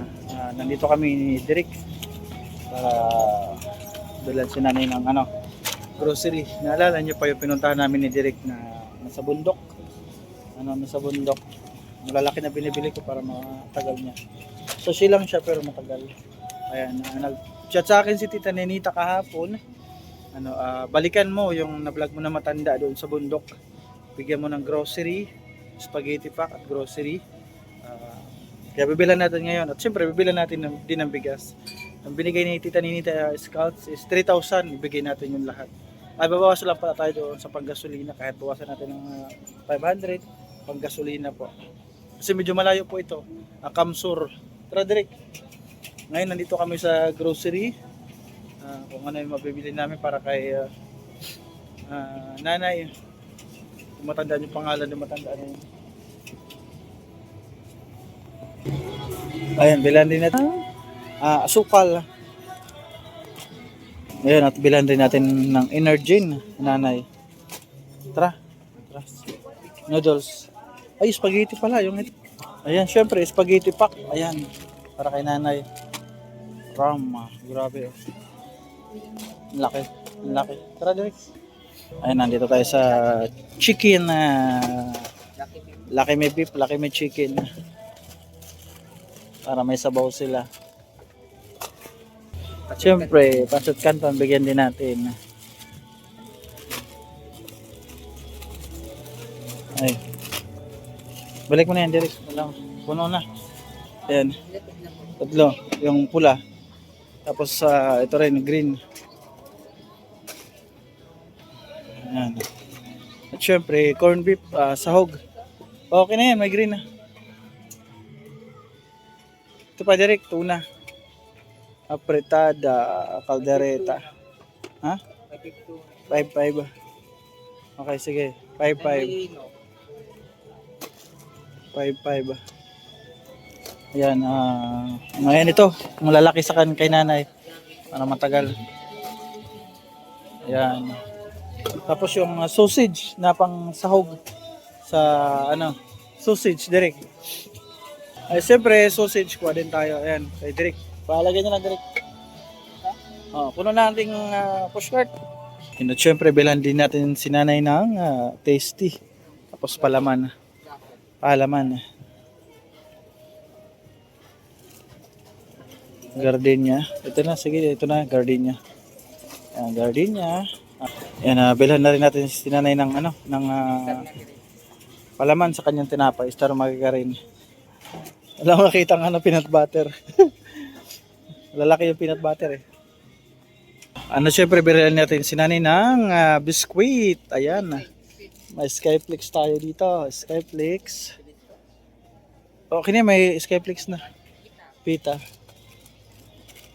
Ayan, nandito kami ni Derek para bilhan si nanay ng grocery. Naalala niyo pa yung pinuntahan namin ni Derek na nasa bundok. Nasa bundok. Malalaki na binibili ko para matagal niya. So silang siya pero matagal. Ayan, nag-chat sa akin si Tita Nenita kahapon. Balikan mo yung na-vlog mo na matanda doon sa bundok. Bigyan mo ng grocery, spaghetti pack at grocery. Kaya bibilan natin ngayon. At syempre bibilan natin din ng bigas. Ang binigay ni Tita Ninita Scouts is 3,000. Ibigay natin yung lahat. Babawas lang pala tayo doon sa panggasolina. Kahit bawasan natin ng 500 panggasolina po. Kasi medyo malayo po ito. Kamsur. Tara Derek. Ngayon nandito kami sa grocery. Kung ano yung mabibili namin para kay nanay. Kung matandaan yung pangalan ng matandaan yun. Ayan, bilan din natin asukal. Ayan, at bilan din natin ng Energin, nanay. Tara. Noodles. Ay, spaghetti pala yung ito. Ayan, syempre, spaghetti pack. Ayan, para kay nanay. Grabe. Laki. Tara, Derek. Ayan, nandito tayo sa chicken. Laki may beef, laki may chicken. Para may sabaw sila. At syempre, pasut canton, bigyan din natin. Ay. Balik mo na yan, Derek. Puno na. Ayan. Tatlo. Yung pula. Tapos ito rin, green. Ayan. At syempre, corn beef, sahog. Okay na yan, may green na. Ito pa Derek, tuna. Apretada, caldereta. Ha? 5-5. Okay, sige. 5-5. 5-5. Ayan, ngayon ito, malalaki sa kay nanay. Para matagal. Ayan. Tapos yung sausage na pang sahog sa sausage Derek. Ay, siyempre, sausage kuha din tayo. Ayan, kay Derek. Palagay niya lang, Derek. Puno na ating pushcart. At siyempre, bilhan din natin si nanay ng tasty. Tapos palaman. Gardenia. Ito na, sige, ito na, gardenia. Ayan, gardenia. Ayan, bilhan na rin natin si nanay ng palaman sa kanyang tinapay. Para magkakarin. Wala mo nakita ng peanut butter. Lalaki yung peanut butter eh. Syempre, bilhan natin si nanay ng biskuit. Ayan. May Skyflix tayo dito. Skyflix. Okay na, may Skyflix na. Pita.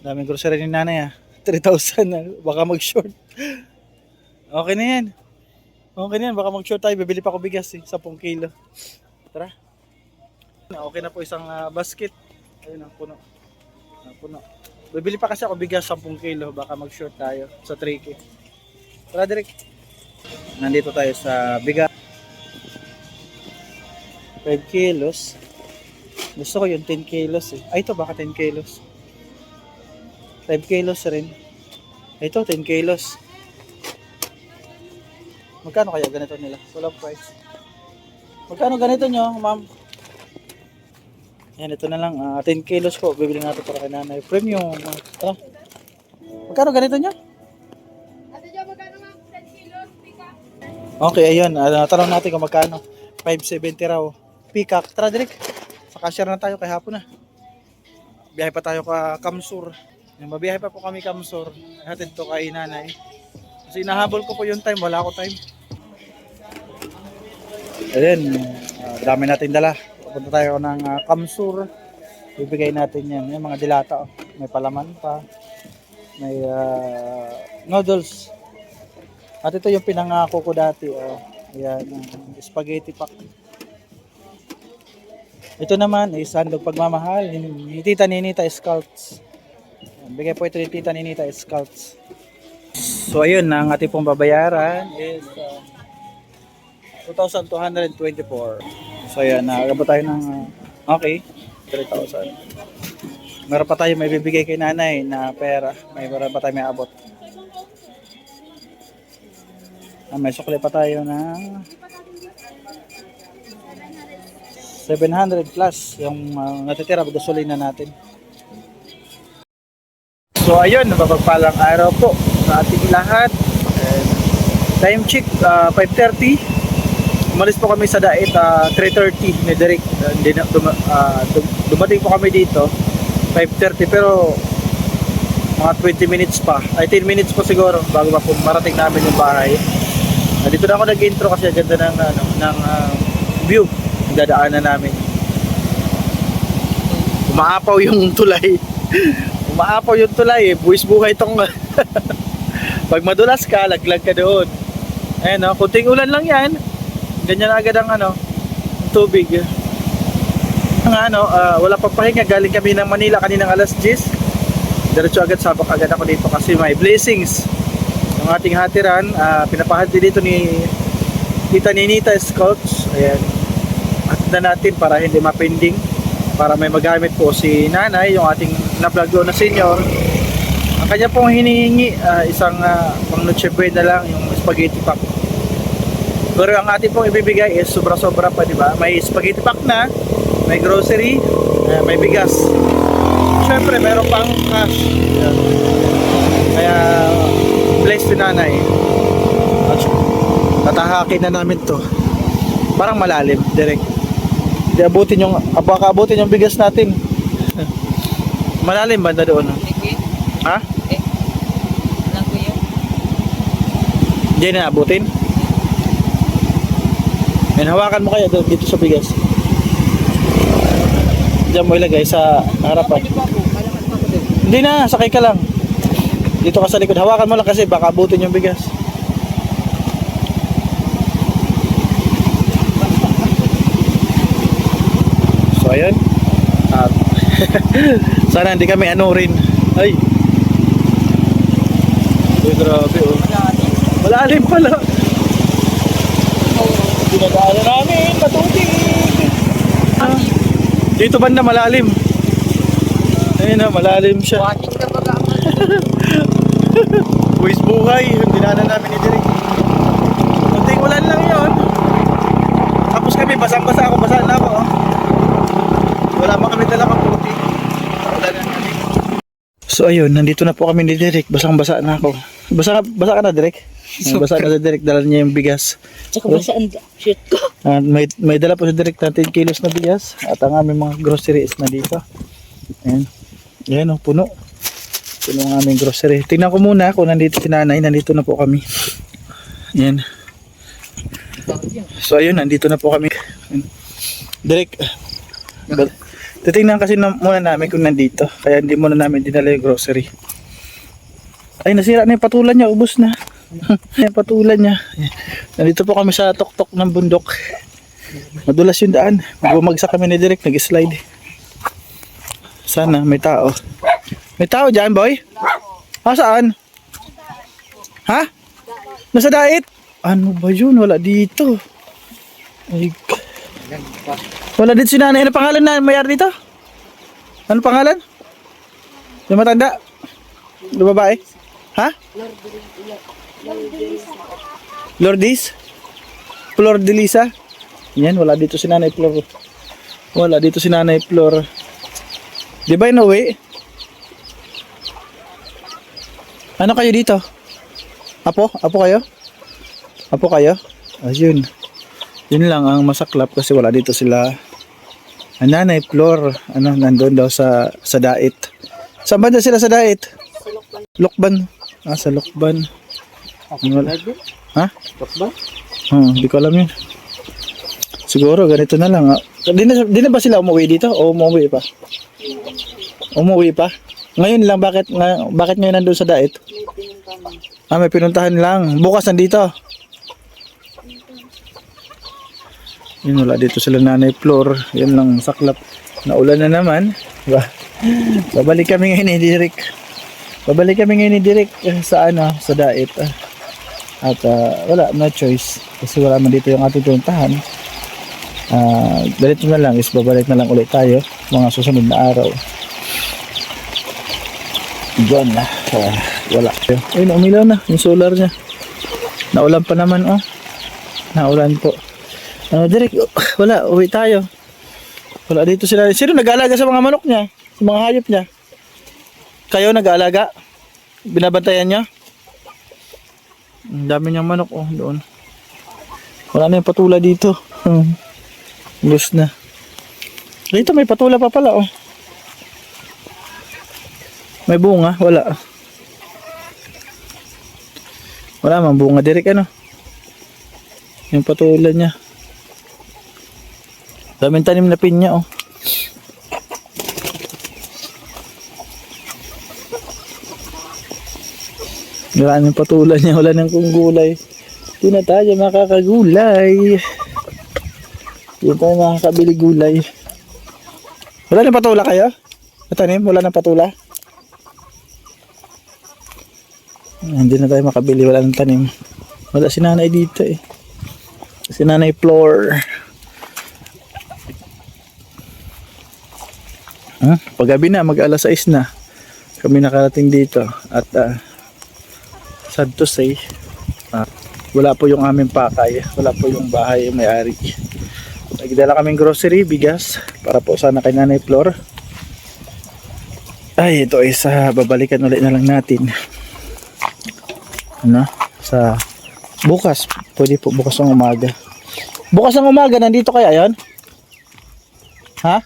Daming grocery ni nanay 3,000 na. Baka mag-short. Okay na yan. Baka mag-short tayo. Bibili pa ako bigas 10 kilo. Tara. Okay na po isang basket. Ayun, puno. Bibili pa kasi ako bigas 10 kilo. Baka mag-short tayo sa 3K. Tara, Derek. Nandito tayo sa bigas. 5 kilos. Gusto ko yung 10 kilos eh. Ay, ito baka 10 kilos. 5 kilos rin. Ito, 10 kilos. Magkano kaya ganito nila? Walang price. Magkano ganito nyo, ma'am? Yan, ito na lang. 10 kilos po. Bibili natin para kay nanay. Premium. Tara. Magkano ganito nyo? Magkano nga 10 kilos, pika? Okay, ayun. Tanong natin kung magkano. 570 raw. Peacock. Tara, Derek. Sa cashier na tayo kay hapon na. Biyahe pa tayo ka Kamsur. Mabiyahe pa po kami Kamsur. Hatid to kay nanay. Kasi inahabol ko po yung time. Wala ako time. Ayun. Dami natin dala. Punta tayo ng Kamsur. Bibigay natin yan. Yung mga dilata. May palaman pa. May noodles. At ito yung pinangako ko dati. Ayan. Spaghetti pack. Ito naman is handog pagmamahal. Ni Tita Ninita Scouts. Bigay po ito ni Tita Ninita Scouts. So ayun. Ang ating pong babayaran is 2,224. So ayan, nakakabot tayo ng okay. 3,000. Meron pa tayo may bibigay kay nanay na pera. Meron pa tayo may abot. May sukli pa tayo na 700 plus yung natitira gasolina natin. So ayun, mapagpalang araw po sa ating lahat. And time check 5:30. Umalis po kami sa Dait 3:30 ni Derek. Dumating po kami dito 5:30 pero mga 20 minutes pa. Ay 10 minutes po siguro bago pa po marating namin yung bahay. Dito na ako nag-intro kasi ang ganda ng view ng dadaanan namin. Umaapaw yung tulay. Umaapaw yung tulay, buwis buhay itong pag madulas ka, laglag ka doon. Ayan o, kunting ulan lang yan. Ganyan agad ang tubig. Wala pang pahinga, galing kami ng Manila kaninang alas 10. Diretso agad, sabak agad ako dito kasi may blessings. Yung ating hatiran, pinapahati dito ni Tita Ninita Scouts. Ayan, hatid na natin para hindi mapending, para may magamit po si nanay, yung ating na-vlog na senior. Ang kanya pong hinihingi, isang pang Noche Buena lang, yung spaghetti pack. Pero ang ating pong ibibigay is sobra-sobra pa, di ba? May spaghetti pack na, may grocery, may bigas. Siyempre, meron pang cash. Ayan. Kaya, bless si nanay. Tatahakin na namin to. Parang malalim, direct. Hindi abutin yung, baka abutin yung bigas natin. Malalim banda doon. Ha? Alam ko yun. Hindi na abutin. Yan, hawakan mo kaya doon dito sa bigas. Diyan mo ilagay sa harapan. Hindi na, sakay ka lang. Dito ka sa likod. Hawakan mo lang kasi baka abutin yung bigas. So ayun. At sana hindi kami rin. Ay. Uy, grabe oh. Malalim pala. Dinadaanan namin, matubig. Dito banda malalim. Ayun na, malalim siya. Watching ka ba ka? Buwis buhay, yung dinaanan namin ni Derek. Kunting ulan lang yun. Tapos kami, basang-basa ako, basa na ako. Oh. Wala pa kami dala kang puti. Ulan na namin. So ayun, nandito na po kami ni Derek. Basang-basa na ako. Basa ka na, Derek? Basa na si Derek, dala niya yung bigas. Tsaka basaan shit ko. May dala po si Derek na 10 kilos na bigas. At ang aming mga groceries na dito. Ayan. Ayan o, puno. Puno ang aming grocery. Tingnan ko muna kung nandito si nanay. Nandito na po kami. Ayan. So ayun, nandito na po kami. Ayan. Derek, titingnan kasi muna namin kung nandito. Kaya hindi muna namin dinala yung grocery. Ay, nasira na yung patulan niya. Ubus na. Yung patulan niya. Nandito po kami sa tuktok ng bundok. Madulas yung daan. Bumagsak kami ni Derek. Nag-slide. Sana may tao. May tao dyan, boy? Saan? Ha? Nasa Dait? Ano ba yun? Wala dito. Ay, wala dito si nanay. Ano pangalan na mayari dito? Ano pangalan? Yung matanda? Yung babae? Ha? Lourdes? Flor de Lisa? Yan, wala dito si nanay Flor. Wala dito si nanay Flor. Di ba inuwi? Ano kayo dito? Apo? Apo kayo? Apo kayo? Ayun. Yun lang ang masaklap kasi wala dito sila. Ang nanay Flor, nandun daw sa Dait. Saan ba sila sa Dait? Lokban. Sa Lokban. Ha? Lokban? Hindi ko alam yun. Siguro ganito na lang. Di na ba sila umuwi dito? O umuwi pa? Umuwi pa? Ngayon lang, bakit ngayon nandun sa Dait? May pinuntahan lang. Bukas nandito. Yun, wala dito sila nanay Flor. Yan lang saklap. Naulan na naman. Babalik kami ngayon ni Derek. Babalik kami ngayon ni Derek sa Dait. At wala, no choice. Kasi wala man dito yung ating pinuntahan. Ganito na lang is babalik na lang ulit tayo mga susunod na araw. Diyan na. Wala. Ayun, umilaw na yung solar niya. Naulan pa naman, oh. Naulan po. Direk, wala. Uwi tayo. Wala dito sila. Sino nag-aalaga sa mga manok niya? Sa mga hayop niya? Kayo nag-aalaga? Binabantayan niya? Ang dami niyang manok, oh. Doon. Wala na yung patula dito. Lus na. Dito may patula pa pala, oh. May bunga? Wala. Wala mang bunga, Derek, ano? Yung patula niya. Daming tanim na pinya, oh. Wala nang patula niya, wala nang kung gulay. Hindi na tayo makakagulay. Hindi tayo makakabili gulay. Wala nang patula kayo? Tanim? Wala nang patula? Hindi na tayo makabili, wala nang tanim. Wala si nanay dito eh. Si nanay Floor. Paggabi na, mag-alas 6 na. Kami nakarating dito. At sad to say, wala po yung aming pakay. Wala po yung bahay yung may-ari. Nagdala kaming grocery, bigas, para po sana kay nanay Floor. Ay, ito is babalikan ulit na lang natin. Ano? Sa bukas. Pwede po bukas ng umaga. Bukas ng umaga, nandito kaya yan? Ha?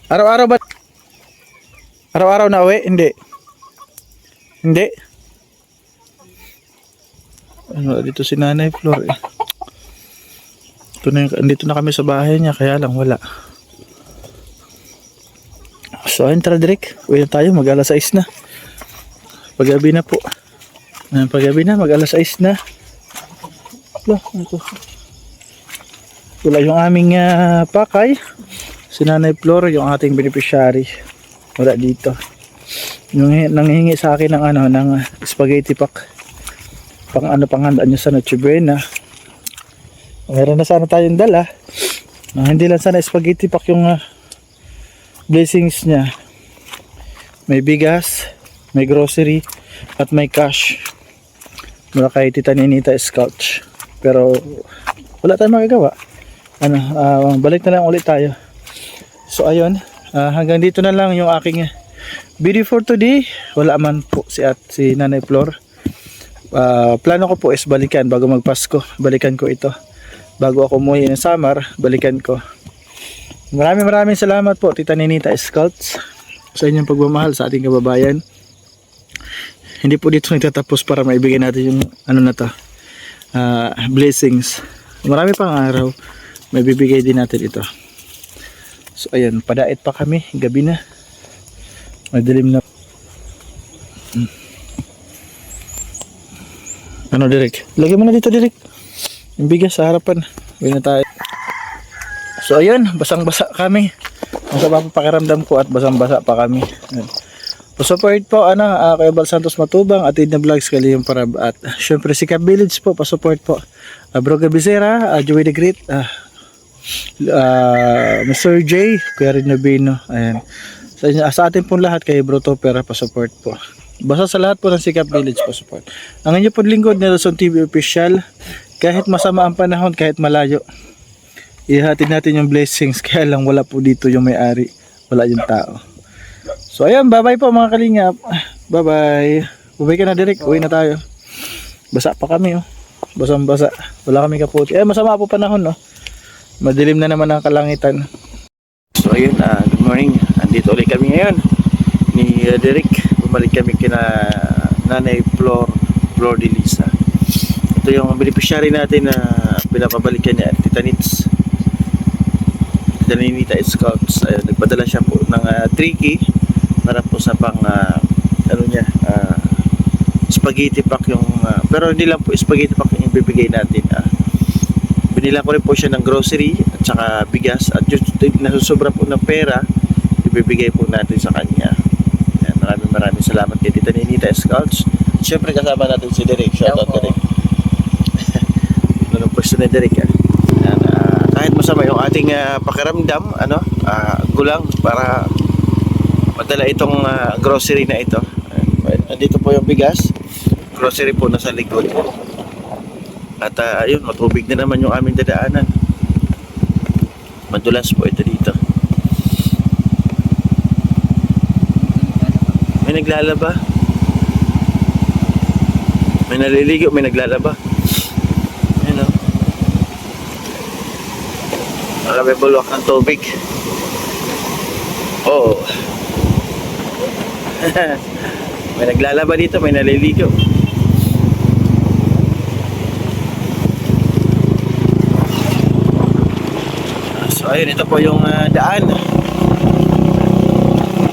Araw-araw ba? Araw-araw na uwi? Hindi. Hindi. Ano, dito si nanay Floor eh. Ito na yung, dito na kami sa bahay niya, kaya lang wala. So ayun, tara Derek, uwi na tayo, mag alas 6 na. Paggabi na po. Paggabi na, mag alas 6 na. Wala yung aming pakay. Si nanay Floor, yung ating beneficiary. Wala dito. Yung nanghihingi sa akin ng ng spaghetti pack. Panghanda niya sa Noche Buena. Meron na sana tayong dala. Hindi lang sana spaghetti pack yung blessings niya. May bigas, may grocery, at may cash. Mula kay Tita Ninita Scouch. Pero wala tayong magagawa. Balik na lang ulit tayo. So ayun, hanggang dito na lang yung aking video for today. Wala man po si Nanay Floor. Plano ko po is balikan bago magpasko. Balikan ko ito. Bago ako umuwi ng summer, balikan ko. Maraming salamat po Tita Ninita Scouts sa inyong pagmamahal sa ating kababayan. Hindi po dito nagtatapos para maibigay natin yung blessings. Marami pang araw may bibigay din natin ito. So ayun, padait pa kami, gabi na. Madilim na. Ano Derek? Lagyan mo na dito Derek. Yung bigas sa harapan. Uwi na tayo. So ayun, basang-basa kami. Ang sa pakiramdam ko at basang-basa pa kami. Pasupport po kay Bal Santos Matubang at Edna Vlogs Kaliyong Parab at syempre si Cap Village po, pasupport po. Broga Bisera, Joey the Great, Mr. J, Kuya Rinobino, ayan. Sa atin pong lahat kay Bro Topera, pasupport po. Basta sa lahat po ng si Cap Village, pasupport. Ang inyo po lingkod ni Nelson TV Official, kahit masama ang panahon, kahit malayo, ihatid natin yung blessings, kaya lang wala po dito yung may-ari, wala yung tao. So ayan, bye bye po mga kalingap. Bye bye. Bye ka na Derek, uwi na tayo. Basa pa kami oh. Basang basa. Wala kami kaputi. Masama po panahon no. Madilim na naman ang kalangitan. So ayun, good morning. Andito ulit kami ngayon ni Derek. Bumalik kami kina Nanay Floor de Lisa. Ito yung beneficiary natin na pinapabalikan niya, Tita Nits. Tita Ninita Scouts. Ayun, nagpadala siya po ng 3K para po sa pang spaghetti pack yung pero hindi lang po spaghetti pack yung bibigay natin. Binila ko rin po siya ng grocery at saka bigas at yung nasusobra po ng pera ibibigay po natin sa kanya. Ayan, maraming salamat kay Tita Ninita Scouts. Siyempre kasama natin si Derek. Shoutout Derek. Anong pwesto ni Derek kahit masama konting pakiramdam, gulang para madala itong grocery na ito. Andito po yung bigas. Grocery po nasa likod. At ayun, matubig na naman yung aming dadaanan. Madulas po ito dito. May naglalaba. May naliligo, may naglalaba. Ayun o. May bulwak ng tubig. Oh. May naglalaba dito, may naliligo. So ayun, ito po yung daan.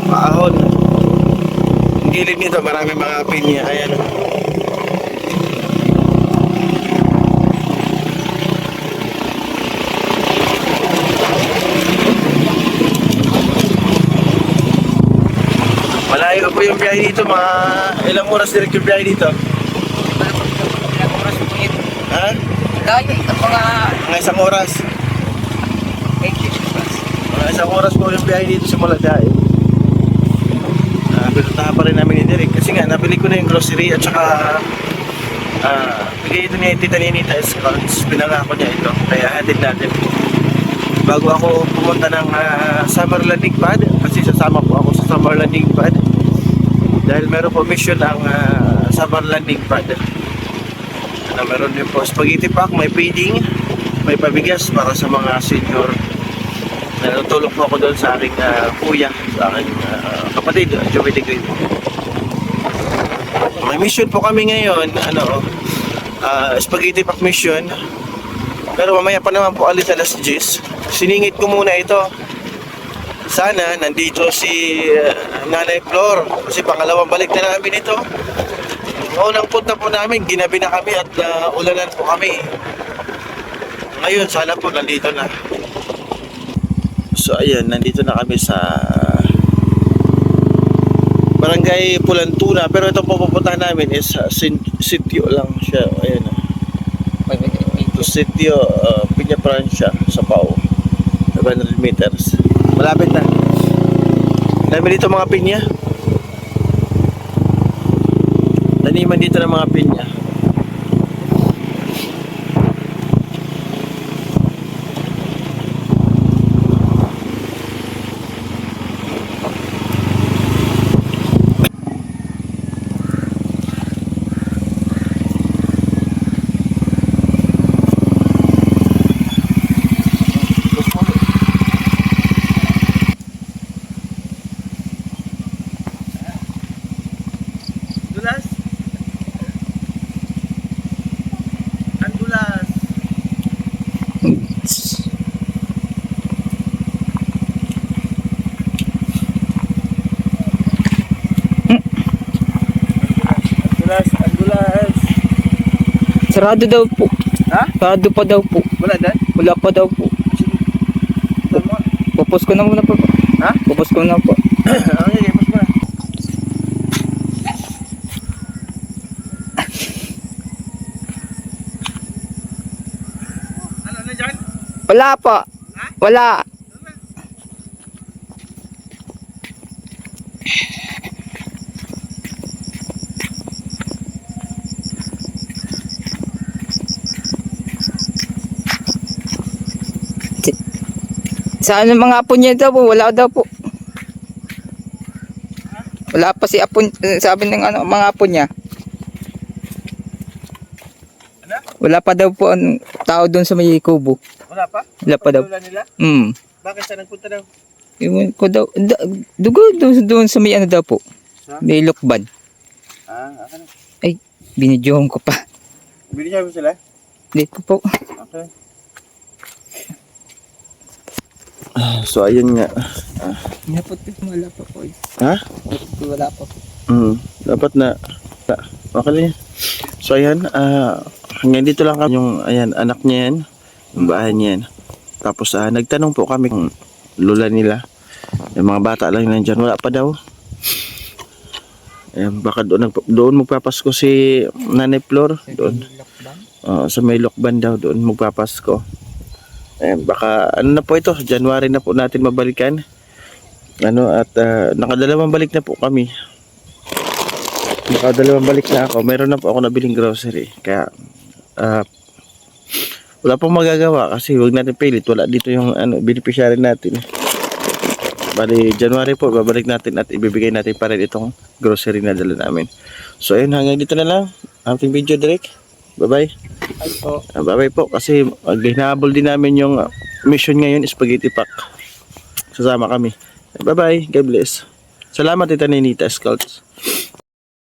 Paahon. Ang gilid nito, marami mga pinya. Ayan. Malayo po yung biyahe dito, mga ilang oras direct yung biyahe dito? Ilang oras po ito? Ha? Dahil ang Mga isang oras. 80 plus. Mga isang oras po yung biyahe dito simula dahil. Pinuntahan pa rin namin ni Derek kasi nga nabili ko na yung grocery at saka bigay ito ni Tita Ninita Escons. Pinangako niya ito, kaya hatid natin. Bago ako pumunta ng summer landing pad, kasi sasama po ako sa summer landing pad dahil meron po mission ang summer landing pad. Meron din po spaghetti pack, may feeding, may pabigas para sa mga senior. Natulong po ako doon sa aking kuya, sa aking kapatid, Joey de Green. May mission po kami ngayon, spaghetti pack mission. Pero mamaya pa naman po alis alas 10. Siningit ko muna ito. Sana nandito si Nanay Flor kasi pangalawang balik na namin ito. Unang punta po namin, ginabi na kami at ulanan po kami. Ngayon, sana po nandito na. So ayan, nandito na kami sa Barangay Pulantuna. Pero itong pupuntahan namin is sitio lang siya. Ayan. Ito sitio Piña Francia sa Pau. 500 meters. Malapit na. Dami dito mga pinya. Taniman dito ng mga pinya. Dulas. Ang dulas. Dulas, ang dulas. Sarado daw po. Ha? Sarado pa daw po. Wala dan? Wala pa daw po. Tama. Pupus ko na muna po. Ha? Pupus ko na po. Okay, mas muna. Ano na dyan? Wala po. Wala. Saan ang mga apo niya daw po? Wala daw po. Wala pa si apo, sabi ng mga apo niya. Ano? Wala pa daw po ang tao doon sa may kubo. Wala pa? Wala pa daw. Wala nila? Bakit saan nagpunta daw? Ewan ko daw. Dugo doon sa may daw po. Sa? May lokban. Akan. Ay, binidyohan ko pa. Binigyan mo sila? Dito po. Okay. So ayun nga. Dapat wala pa po. Ha? Dapat wala pa po. Dapat na. Okay lang yan. So ayan, hanggang dito lang kami yung ayan, anak niya yan. Yung bahay niya yan. Tapos nagtanong po kami kung lula nila. Yung mga bata lang yun nandyan. Wala pa daw. Ayan, baka doon magpapasko si Nanay Flor. Doon. Sa may lokban daw. Doon magpapasko. Ayan, baka ano na po ito, January na po natin mabalikan. Nakadalawang balik na po kami. Nakadalawang balik na ako. Meron na po ako nabiling grocery. Kaya wala pong magagawa kasi wag natin pilit. Wala dito yung beneficiary natin. Bali, January po, babalik natin at ibibigay natin pa rin itong grocery na dala namin. So, ayun, hanggang dito na lang. Ating video, Derek. Bye-bye. Ay po. Bye-bye po. Kasi hinahabol din namin yung mission ngayon, spaghetti pack. Sasama kami. Bye-bye. God bless. Salamat, Tita Ninita Scouts.